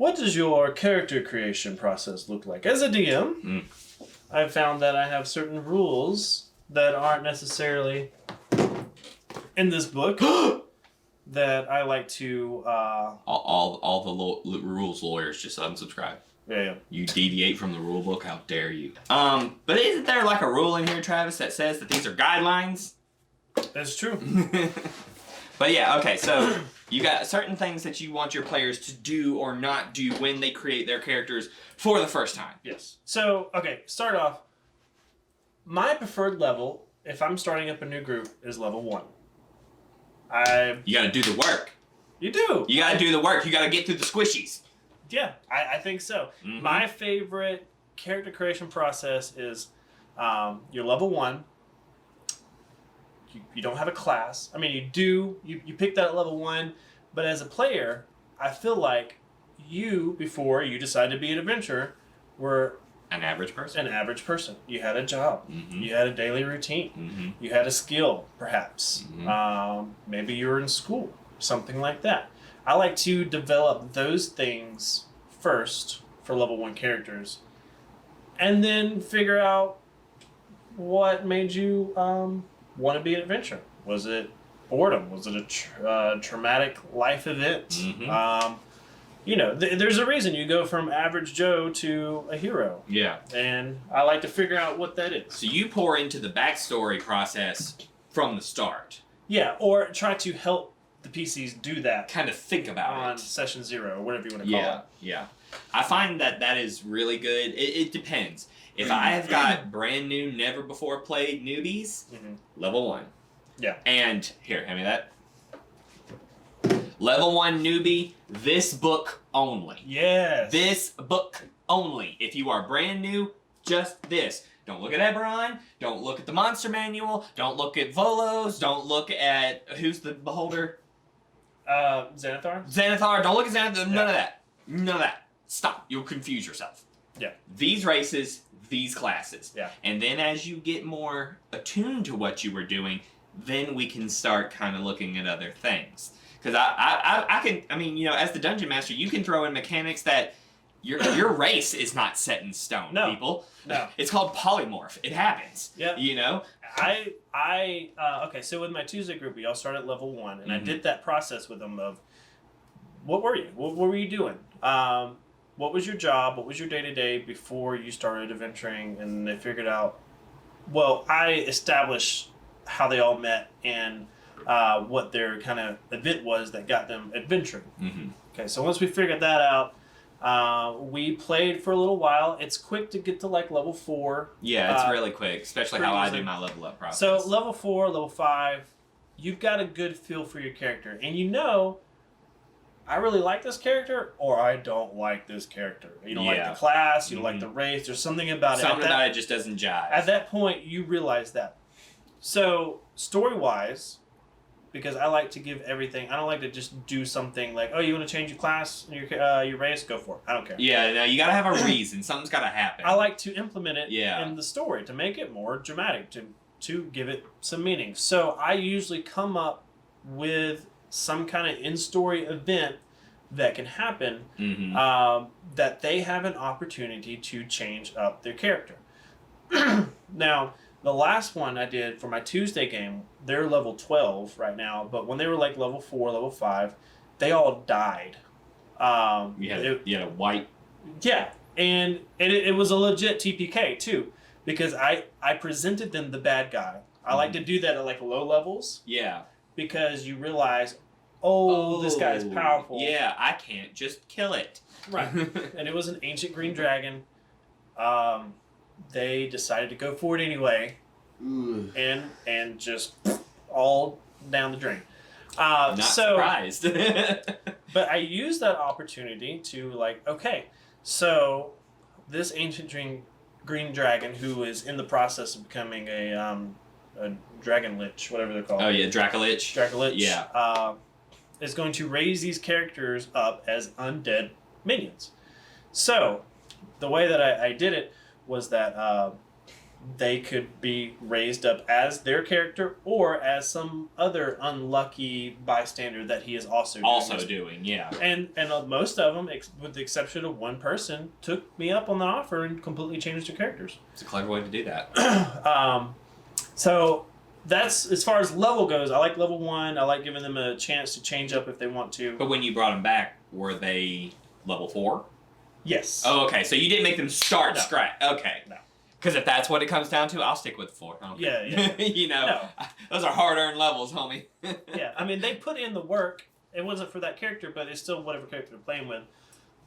what does your character creation process look like? As a DM, I've found that I have certain rules that aren't necessarily in this book that I like to... All the rules lawyers just unsubscribe. Yeah. You deviate from the rule book, how dare you? But isn't there like a rule in here, Travis, that says that these are guidelines? That's true. But yeah, okay, so you got certain things that you want your players to do or not do when they create their characters for the first time. Yes. So, okay, start off. My preferred level, if I'm starting up a new group, is level 1. You gotta do the work. You do. You gotta do the work. You gotta get through the squishies. Yeah, I think so. Mm-hmm. My favorite character creation process is you're level 1. You don't have a class. I mean, you do. You pick that at level 1. But as a player, I feel like you, before you decided to be an adventurer, were... An average person. You had a job. Mm-hmm. You had a daily routine. Mm-hmm. You had a skill, perhaps. Mm-hmm. Maybe you were in school. Something like that. I like to develop those things first for level 1 characters. And then figure out what made you want to be an adventurer. Was it boredom? Was it a traumatic life event? Mm-hmm. There's a reason you go from average Joe to a hero. Yeah. And I like to figure out what that is. So you pour into the backstory process from the start. Yeah, or try to help the PCs do that. Kind of think about on it. session 0 or whatever you want to call it. Yeah. I find that is really good. It depends. If I have got brand new, never before played newbies, level 1. Yeah. And here, hand me that. Level 1 newbie, this book only. Yes. This book only. If you are brand new, just this. Don't look at Eberron. Don't look at the monster manual. Don't look at Volos. Don't look at... Who's the beholder? Xanathar? Xanathar. Don't look at Xanathar. None of that. None of that. Stop. You'll confuse yourself. Yeah. These races, these classes. Yeah. And then as you get more attuned to what you were doing, then we can start kind of looking at other things. Because I can, as the dungeon master, you can throw in mechanics that your race is not set in stone, people. No. It's called polymorph. It happens. Yeah. Okay, so with my Tuesday group, we all started at level 1, and I did that process with them of, what were you? What were you doing? What was your job? What was your day-to-day before you started adventuring? And they figured out, I established how they all met and what their kind of event was that got them adventuring. Mm-hmm. Okay, so once we figured that out, we played for a little while. It's quick to get to like level 4. Yeah, it's really quick, especially how I do my level up process. So level 4, level 5, you've got a good feel for your character. And I really like this character or I don't like this character. You don't like the class, you don't like the race. There's something about it. Something about it just doesn't jive. At that point, you realize that. So story-wise, because I like to give everything. I don't like to just do something like, you want to change your class, your race, go for it. I don't care. Yeah, no, you gotta have a reason. Something's gotta happen. I like to implement it in the story to make it more dramatic, to give it some meaning. So I usually come up with some kind of in-story event that can happen that they have an opportunity to change up their character. Now, the last one I did for my Tuesday game, they're level 12 right now, but when they were like level 4, level 5, they all died. You had a white... Yeah, and it was a legit TPK too, because I presented them the bad guy. I like to do that at like low levels. Yeah. Because you realize, this guy's powerful. Yeah, I can't just kill it. Right. And it was an ancient green dragon. They decided to go for it anyway. And just all down the drain. Not surprised. But I used that opportunity to so this ancient green dragon who is in the process of becoming a dragon lich, whatever they're called. Oh yeah, Dracolich. Dracolich. Yeah. Is going to raise these characters up as undead minions. So the way that I did it was that they could be raised up as their character or as some other unlucky bystander that he is also doing. Yeah. And most of them, with the exception of one person, took me up on the offer and completely changed their characters. It's a clever way to do that. So that's, as far as level goes, I like level 1. I like giving them a chance to change up if they want to. But when you brought them back, were they level 4? Yes. Oh, okay. So you didn't make them start No. scratch. Okay. No. Because if that's what it comes down to, I'll stick with 4. Okay. Yeah. Those are hard-earned levels, homie. Yeah, I mean, they put in the work. It wasn't for that character, but it's still whatever character they're playing with.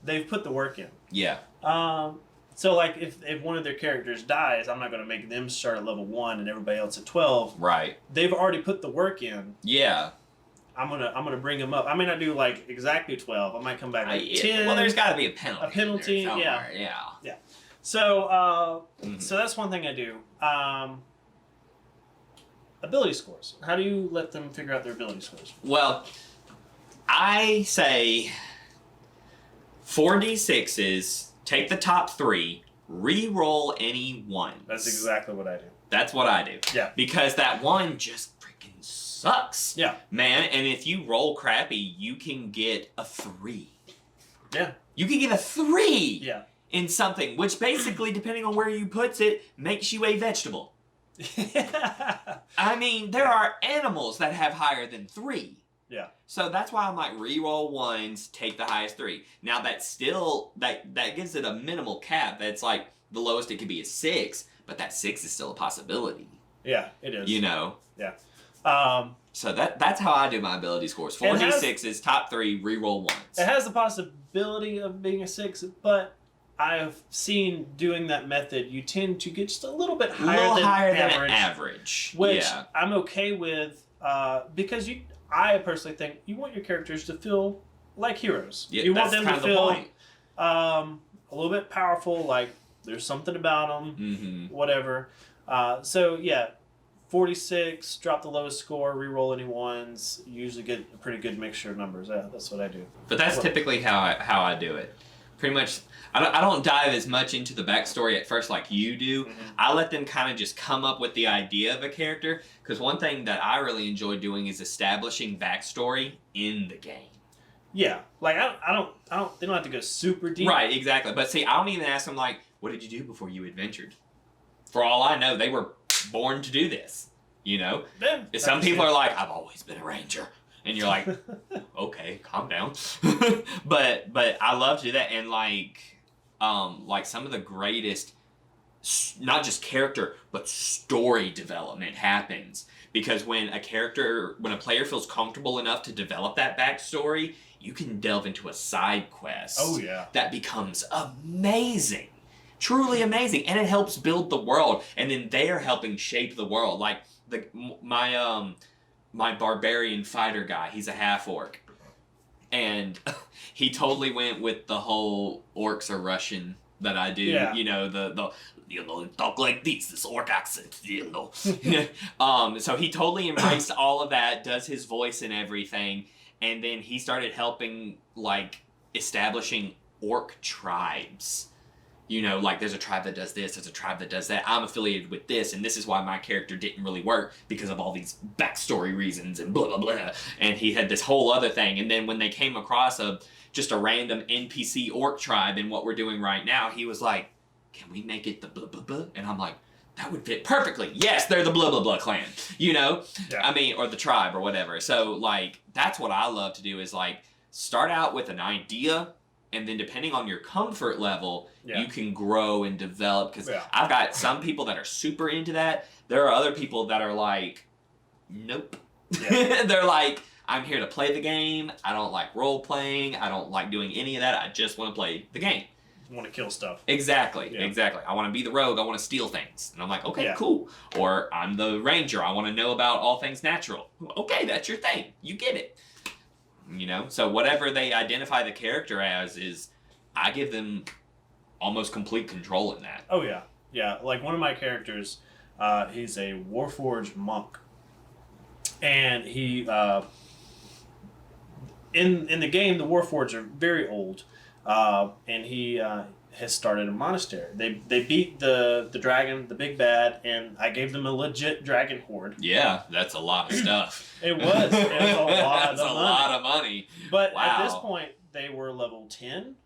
They've put the work in. Yeah. So, like, if one of their characters dies, I'm not going to make them start at level 1 and everybody else at 12. Right. They've already put the work in. Yeah. I'm gonna bring them up. I may not do like exactly 12. I might come back like 10. Well, there's got to be a penalty. A penalty, yeah. Yeah. So, so that's one thing I do. Ability scores. How do you let them figure out their ability scores? Well, I say 4d6s, take the top 3, re-roll any ones. That's exactly what I do. That's what I do. Yeah. Because that one just freaking sucks. Yeah. Man, and if you roll crappy, you can get a 3. Yeah. You can get a 3 Yeah. in something, which basically, depending on where you put it, makes you a vegetable. I mean, there are animals that have higher than 3. Yeah. So that's why I'm like, re-roll 1s, take the highest 3. Now that's still, that gives it a minimal cap. That's like, the lowest it could be is 6, but that 6 is still a possibility. Yeah, it is. You know? Yeah. So that's how I do my ability scores. 4d6s, top 3, re-roll 1s. It has the possibility of being a 6, but I've seen doing that method, you tend to get just a little bit higher than average. Which I'm okay with, because I personally think you want your characters to feel like heroes. Yeah, you want them to feel a little bit powerful, like there's something about them, whatever. So yeah, 46, drop the lowest score, re-roll any ones. You usually get a pretty good mixture of numbers. Yeah, that's what I do. But that's typically how I do it. Pretty much, I don't dive as much into the backstory at first like you do. I let them kind of just come up with the idea of a character, because one thing that I really enjoy doing is establishing backstory in the game. Yeah, like I don't. They don't have to go super deep. Right, exactly. But see, I don't even ask them like, "What did you do before you adventured?" For all I know, they were born to do this. You know, some people are like, "I've always been a ranger." And you're like, okay, calm down. but I love to do that, and like some of the greatest, not just character, but story development happens. Because when a player feels comfortable enough to develop that backstory, you can delve into a side quest. Oh yeah. That becomes amazing. Truly amazing. And it helps build the world. And then they're helping shape the world. Like my barbarian fighter guy, he's a half-orc. And he totally went with the whole orcs are Russian that I do. Yeah. You know, the talk like this orc accent, you know. So he totally embraced all of that, does his voice and everything. And then he started helping, like, establishing orc tribes. You know, like, there's a tribe that does this, there's a tribe that does that. I'm affiliated with this, and this is why my character didn't really work, because of all these backstory reasons and blah, blah, blah. And he had this whole other thing. And then when they came across just a random NPC orc tribe in what we're doing right now, he was like, can we make it the blah, blah, blah? And I'm like, that would fit perfectly. Yes, they're the blah, blah, blah clan, you know? Yeah. I mean, or the tribe or whatever. So, like, that's what I love to do is, like, start out with an idea, and then depending on your comfort level, you can grow and develop. Because I've got some people that are super into that. There are other people that are like, nope. Yeah. They're like, I'm here to play the game. I don't like role-playing. I don't like doing any of that. I just want to play the game. I want to kill stuff. Exactly. I want to be the rogue. I want to steal things. And I'm like, okay, cool. Or I'm the ranger. I want to know about all things natural. Okay, that's your thing. You get it. You know, so whatever they identify the character as is, I give them almost complete control in that. Oh yeah, yeah. Like one of my characters, he's a Warforged monk, and he in the game the Warforged are very old, and has started a monastery. They beat the dragon, the big bad, and I gave them a legit dragon horde. Yeah, that's a lot of stuff. It was a lot That's of a money. lot of money. But wow. At this point, they were level 10,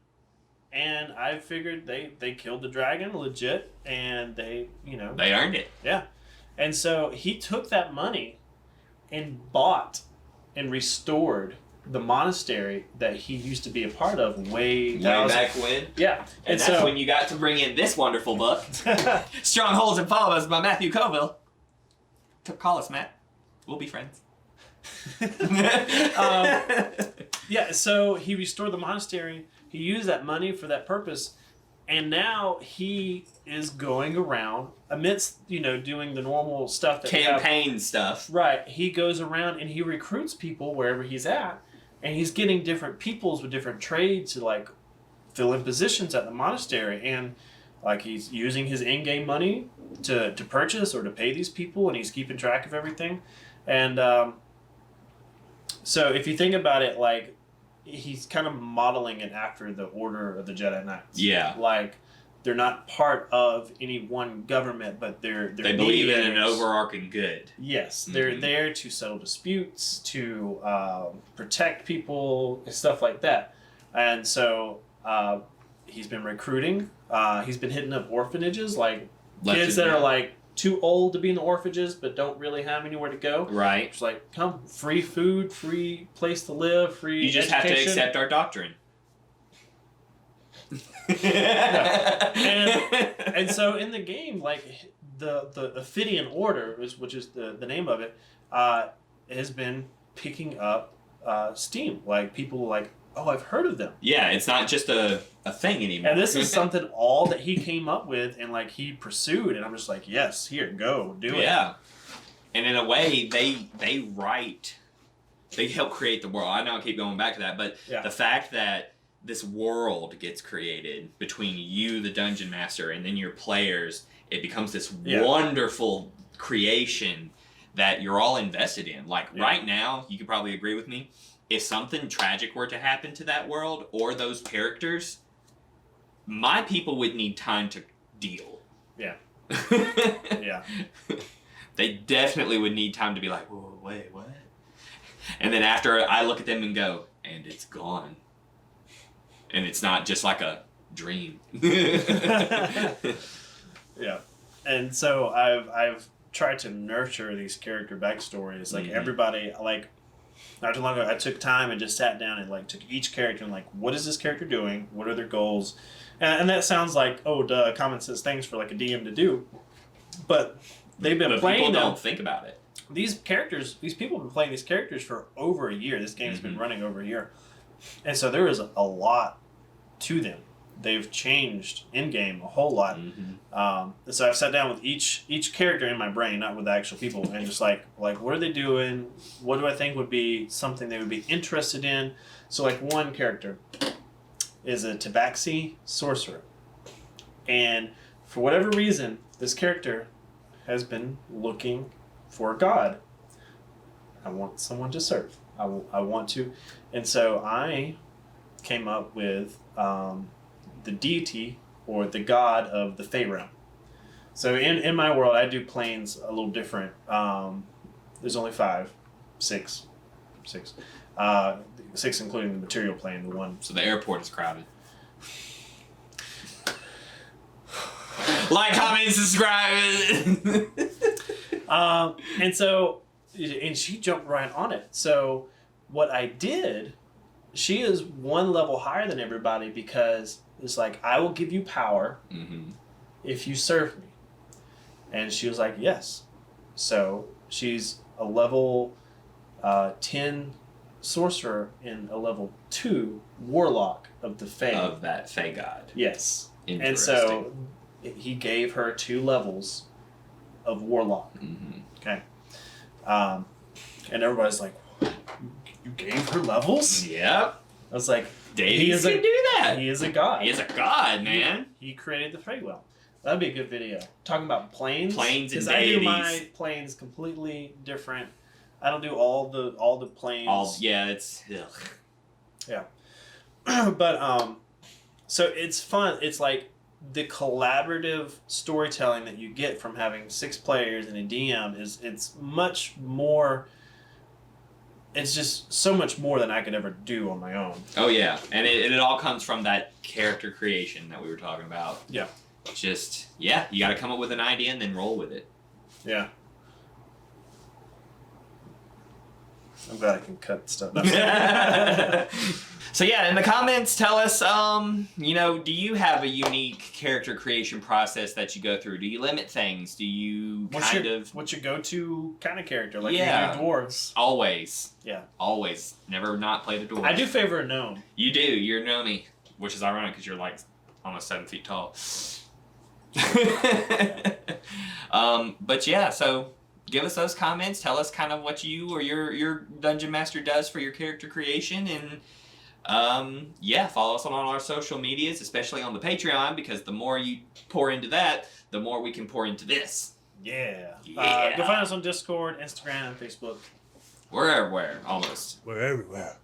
and I figured they killed the dragon legit, and they earned it. Yeah, and so he took that money and bought and restored the monastery that he used to be a part of way back when. Yeah, and that's when you got to bring in this wonderful book, Strongholds and Followers by Matthew Colville. Call us, Matt. We'll be friends. Yeah, so he restored the monastery. He used that money for that purpose, and now he is going around amidst doing the normal stuff that campaign stuff. Right, he goes around and he recruits people wherever he's at, and he's getting different peoples with different trades to like fill in positions at the monastery, and like he's using his in-game money to purchase or to pay these people, and he's keeping track of everything, and so if you think about it, like he's kind of modeling it after the Order of the Jedi Knights. Yeah, like they're not part of any one government, but they believe in an overarching good. Yes, they're there to settle disputes, to protect people, stuff like that. And so he's been recruiting. He's been hitting up orphanages, like kids that are like too old to be in the orphanages but don't really have anywhere to go. Right. It's like, come, free food, free place to live, free You just education. have to accept our doctrine. and so in the game, like the Ophidian Order, which is the name of it, has been picking up steam. Like people like, oh, I've heard of them. Yeah, it's not just a thing anymore. And this is something all that he came up with and like he pursued, and I'm just like, yes, here, go, do it. Yeah. And in a way, they help create the world. I know I keep going back to that, but the fact that this world gets created between you, the dungeon master, and then your players, it becomes this wonderful creation that you're all invested in. Like right now, you could probably agree with me, if something tragic were to happen to that world or those characters, my people would need time to deal. Yeah. Yeah. They definitely would need time to be like, whoa, wait, what? And then after I look at them and go, and it's gone. And it's not just like a dream. Yeah. And so I've tried to nurture these character backstories. Like everybody, like not too long ago, I took time and just sat down and like took each character and like, what is this character doing? What are their goals? And that sounds like, oh, duh, common sense things for like a DM to do. But they've been playing people them. Don't think about it. These people have been playing these characters for over a year. This game's been running over a year. And so there is a lot to them. They've changed in-game a whole lot. So I've sat down with each character in my brain, not with the actual people, and just like what are they doing? What do I think would be something they would be interested in? So like one character is a Tabaxi sorcerer. And for whatever reason, this character has been looking for a god. I want someone to serve. I want to. And so I came up with the deity or the god of the Fey realm. So in my world, I do planes a little different. There's only six, including the material plane, the one. So the airport is crowded. Like, comment, subscribe. And she jumped right on it. So what I did, she is one level higher than everybody because it's like, I will give you power if you serve me. And she was like, yes. So she's a level 10 sorcerer and a level 2 warlock of the Fae. Of that Fae god. Yes. And so he gave her 2 levels of warlock. Okay. And everybody's like, you gave her levels? Yep. I was like, He can do that. He is a god. He is a god, man. He created the Feywell. That'd be a good video. Talking about planes. Planes and deities. deities. I do my planes completely different. I don't do all the planes. It's ugh. Yeah. But So it's fun. It's like the collaborative storytelling that you get from having 6 players and a DM it's much more. It's just so much more than I could ever do on my own. Oh yeah, and it all comes from that character creation that we were talking about. Yeah. Just you got to come up with an idea and then roll with it. Yeah. I'm glad I can cut stuff. So yeah, in the comments, tell us, do you have a unique character creation process that you go through? Do you limit things? Do you what's your go-to kind of character? Like you do dwarves? Always. Yeah. Always. Never not played a dwarf. I do favor a gnome. You do. You're a gnome, which is ironic because you're like almost 7 feet tall. But yeah, so give us those comments. Tell us kind of what you or your dungeon master does for your character creation, and follow us on all our social medias, especially on the Patreon, because the more you pour into that, the more we can pour into this. Yeah. Go find us on Discord, Instagram, and Facebook. We're everywhere, almost. We're everywhere.